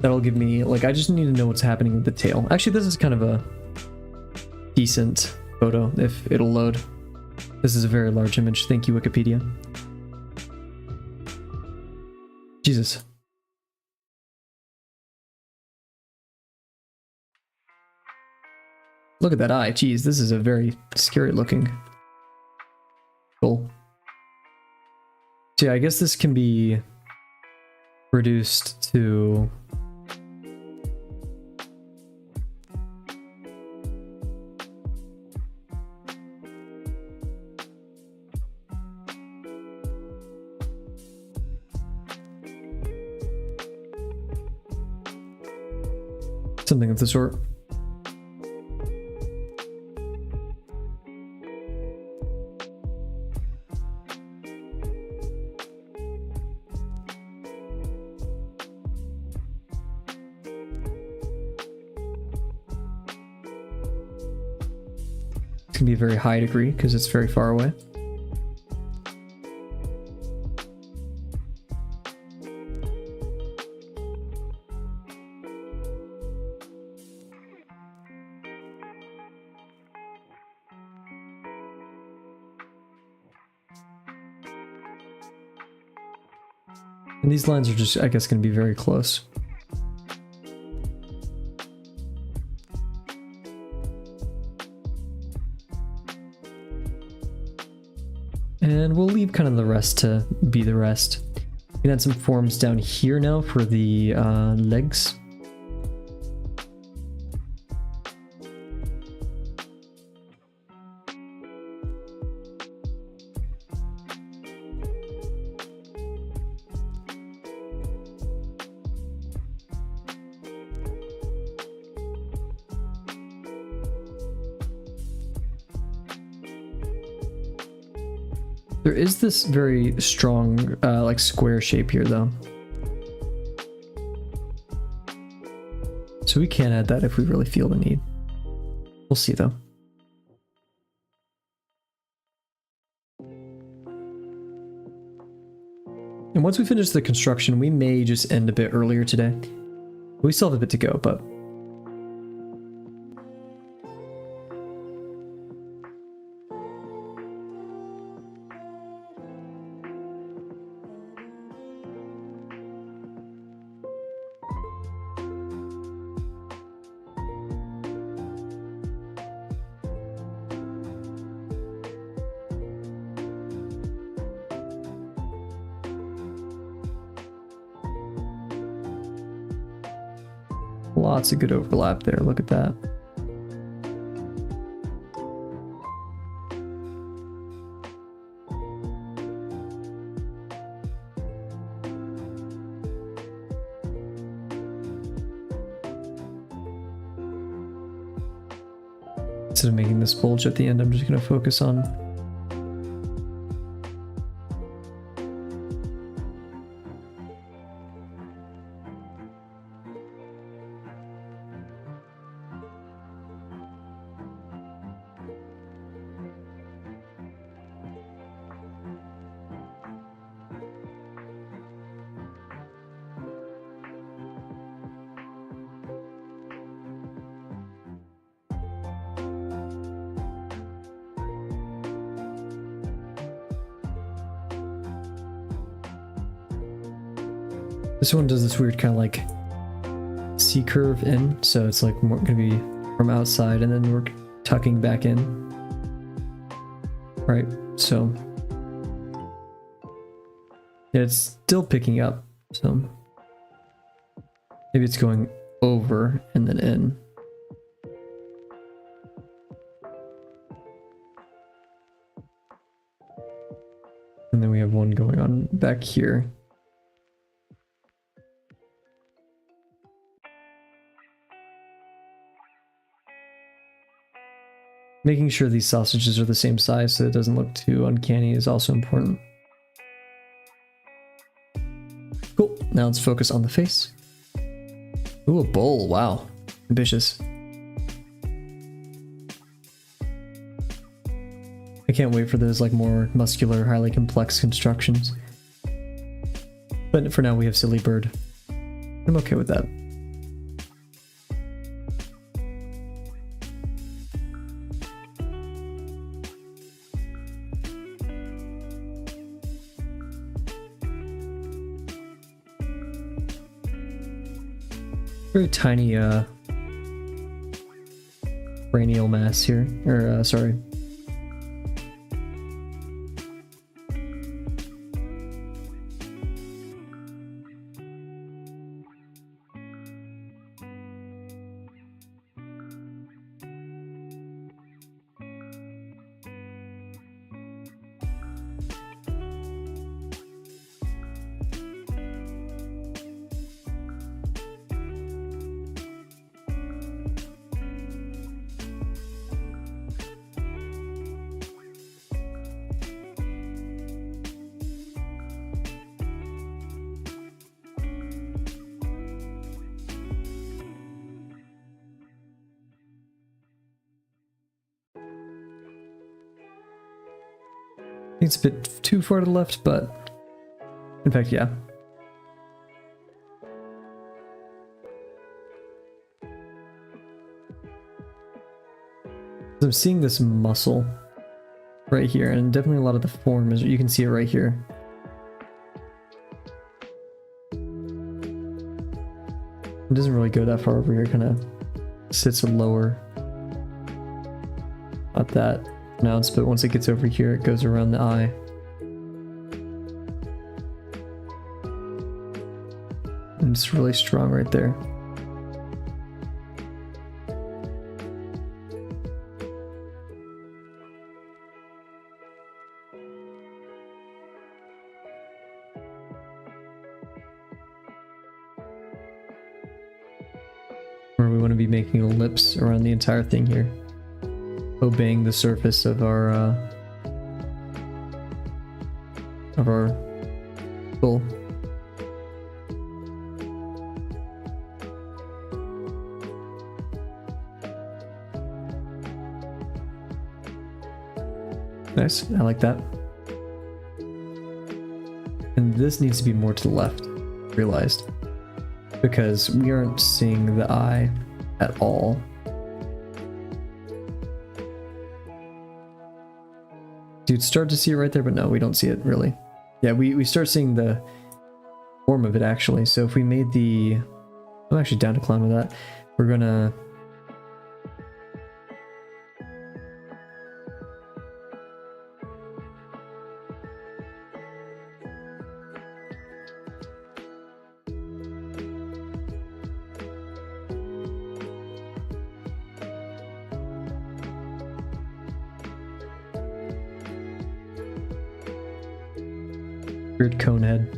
That'll give me, like, I just need to know what's happening with the tail. Actually, this is kind of a decent photo if it'll load. This is a very large image. Thank you, Wikipedia. Jesus. Look at that eye. Jeez, this is a very scary looking Gull. So yeah, I guess this can be reduced to something of the sort. It's gonna be a very high degree because it's very far away. And these lines are just, I guess, going to be very close. And we'll leave kind of the rest to be the rest. We can add some forms down here now for the legs. There is this very strong, like square shape here though. So we can add that if we really feel the need. We'll see though. And once we finish the construction, we may just end a bit earlier today. We still have a bit to go, but lots of good overlap there. Look at that. Instead of making this bulge at the end, I'm just going to focus on this one does this weird kind of like C curve in, so it's like more gonna be from outside and then we're tucking back in, right? So yeah, it's still picking up, so maybe it's going over and then in. And then we have one going on back here. Making sure these sausages are the same size so it doesn't look too uncanny is also important. Cool, now let's focus on the face. Ooh, a bowl, wow, ambitious. I can't wait for those like more muscular, highly complex constructions. But for now we have Silly Bird. I'm okay with that. Very tiny cranial mass here, or sorry. I think it's a bit too far to the left, but in fact, yeah. I'm seeing this muscle right here, and definitely a lot of the form is, you can see it right here. It doesn't really go that far over here, kind of sits lower. Not that pronounced, but once it gets over here, it goes around the eye. And it's really strong right there. Where we want to be making ellipse around the entire thing here, obeying the surface of our Gull. Nice, I like that. And this needs to be more to the left, realized, because we aren't seeing the eye at all. You'd start to see it right there, but no, we don't see it really. Yeah, we start seeing the form of it actually. So if we made the... I'm actually down to clown with that. We're gonna... weird cone head.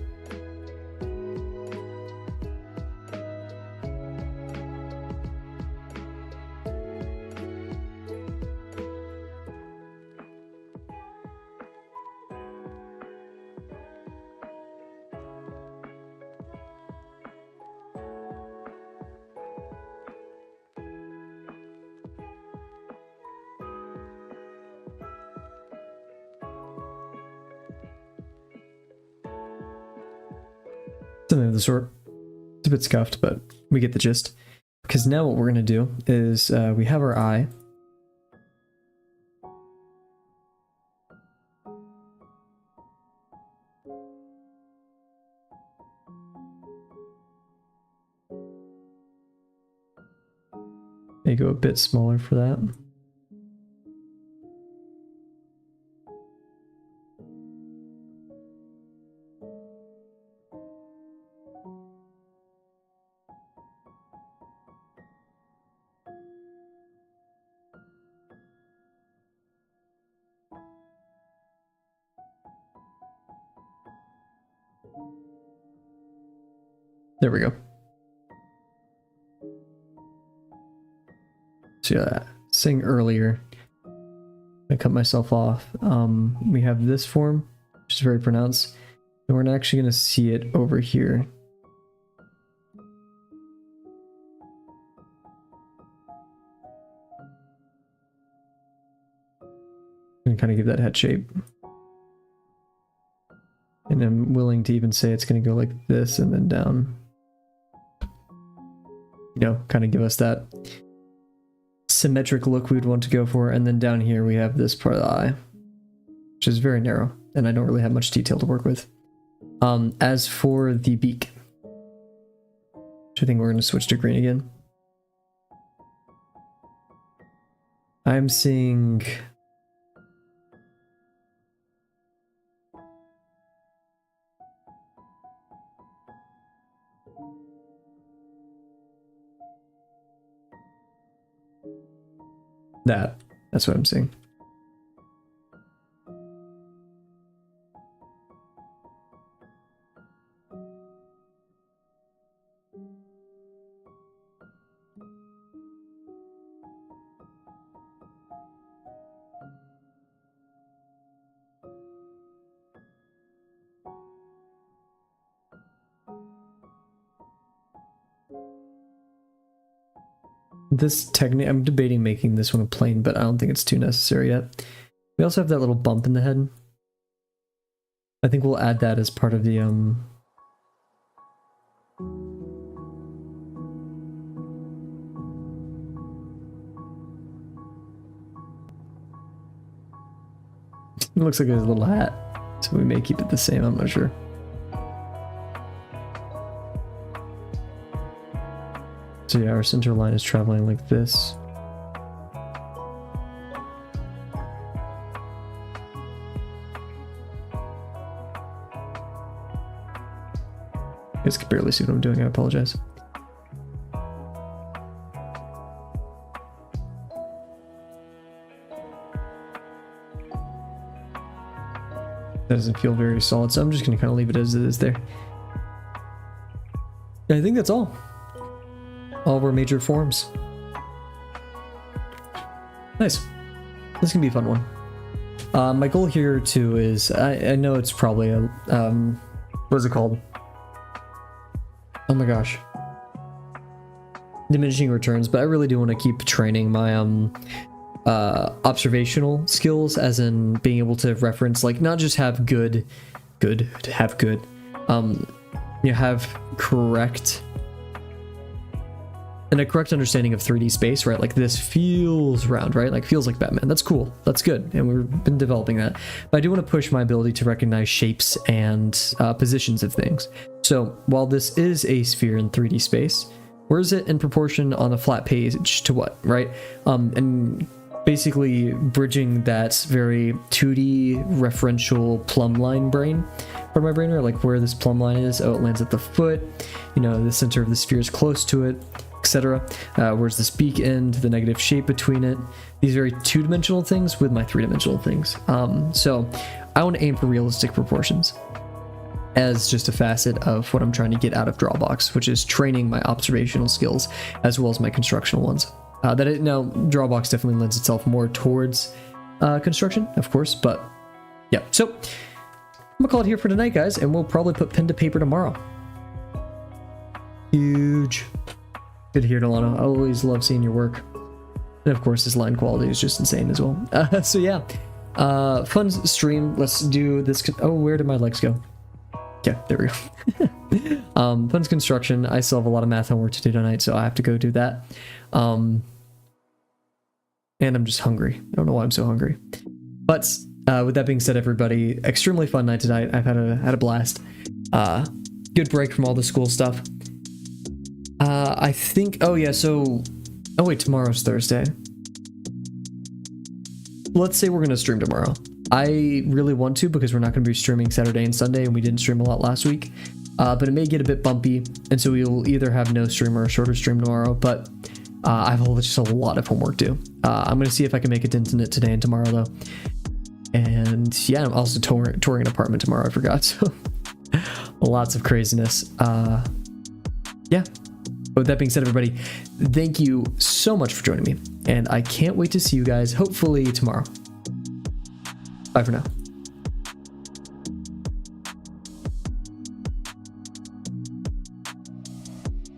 Something of the sort. It's a bit scuffed, but we get the gist. Because now what we're going to do is we have our eye. May go a bit smaller for that. There we go. So yeah, saying earlier, I cut myself off. We have this form, which is very pronounced, and we're actually going to see it over here. And kind of give that head shape. And I'm willing to even say it's going to go like this and then down. You know, kind of give us that symmetric look we would want to go for. And then down here we have this part of the eye, which is very narrow, and I don't really have much detail to work with. As for the beak, I think we're going to switch to green again. I'm seeing... That's what I'm seeing. This technique, I'm debating making this one a plane, but I don't think it's too necessary yet. We also have that little bump in the head. I think we'll add that as part of the it looks like a little hat, so we may keep it the same, I'm not sure. So yeah, our center line is traveling like this. I guys can barely see what I'm doing, I apologize. That doesn't feel very solid, so I'm just gonna kind of leave it as it is there. I think that's all. All of our major forms. Nice. This can be a fun one. My goal here too is, I know it's probably a, what is it called? Oh my gosh. Diminishing returns, but I really do want to keep training my observational skills, as in being able to reference, like, not just have good, have correct, and a correct understanding of 3D space, right? Like, this feels round, right? Like, feels like Batman. That's cool. That's good. And we've been developing that. But I do want to push my ability to recognize shapes and positions of things. So while this is a sphere in 3D space, where is it in proportion on a flat page to what, right? And basically bridging that very 2D referential plumb line brain for my brain, or like where this plumb line is. Oh, it lands at the foot. You know, the center of the sphere is close to it, etc. Where's this beak end, the negative shape between it? These very two-dimensional things with my three-dimensional things. So I want to aim for realistic proportions as just a facet of what I'm trying to get out of Drawbox, which is training my observational skills as well as my constructional ones. Now, Drawbox definitely lends itself more towards construction, of course, but yeah. So I'm gonna call it here for tonight, guys, and we'll probably put pen to paper tomorrow. Huge. Good to hear, Delano. I always love seeing your work. And of course, his line quality is just insane as well. So yeah, fun stream. Let's do this. Oh, where did my legs go? Yeah, there we go. Fun's construction. I still have a lot of math homework to do tonight, so I have to go do that. And I'm just hungry. I don't know why I'm so hungry. But with that being said, everybody, extremely fun night tonight. I've had a blast. Good break from all the school stuff. I think, oh yeah, so, oh wait, tomorrow's Thursday. Let's say we're going to stream tomorrow. I really want to, because we're not going to be streaming Saturday and Sunday, and we didn't stream a lot last week. But it may get a bit bumpy, and so we'll either have no stream or a shorter stream tomorrow, but I have just a lot of homework due. I'm going to see if I can make a dent in it today and tomorrow, though. And yeah, I'm also touring an apartment tomorrow, I forgot, so lots of craziness. Yeah. But with that being said, everybody, thank you so much for joining me, and I can't wait to see you guys hopefully tomorrow. Bye for now.